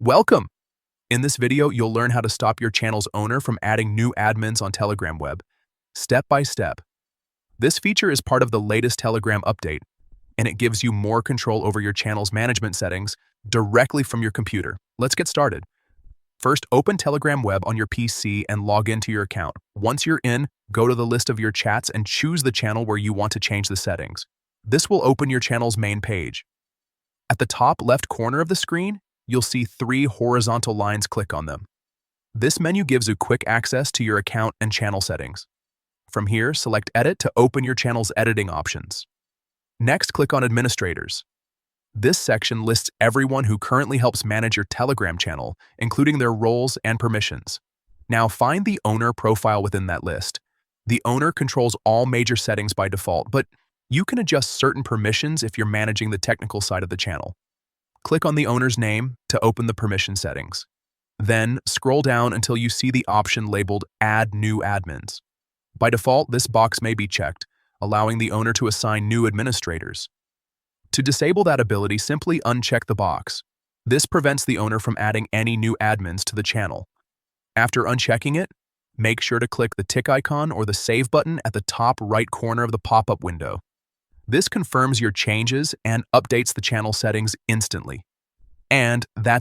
Welcome! In this video, you'll learn how to stop your channel's owner from adding new admins on Telegram web, step by step. This feature is part of the latest Telegram update, and it gives you more control over your channel's management settings directly from your computer. Let's get started. First, open Telegram web on your PC and log into your account. Once you're in, go to the list of your chats and choose the channel where you want to change the settings. This will open your channel's main page. At the top left corner of the screen, you'll see 3 horizontal lines. Click on them. This menu gives you quick access to your account and channel settings. From here, select Edit to open your channel's editing options. Next, click on Administrators. This section lists everyone who currently helps manage your Telegram channel, including their roles and permissions. Now find the owner profile within that list. The owner controls all major settings by default, but you can adjust certain permissions if you're managing the technical side of the channel. Click on the owner's name to open the permission settings. Then, scroll down until you see the option labeled Add New Admins. By default, this box may be checked, allowing the owner to assign new administrators. To disable that ability, simply uncheck the box. This prevents the owner from adding any new admins to the channel. After unchecking it, make sure to click the tick icon or the Save button at the top right corner of the pop-up window. This confirms your changes and updates the channel settings instantly. And that's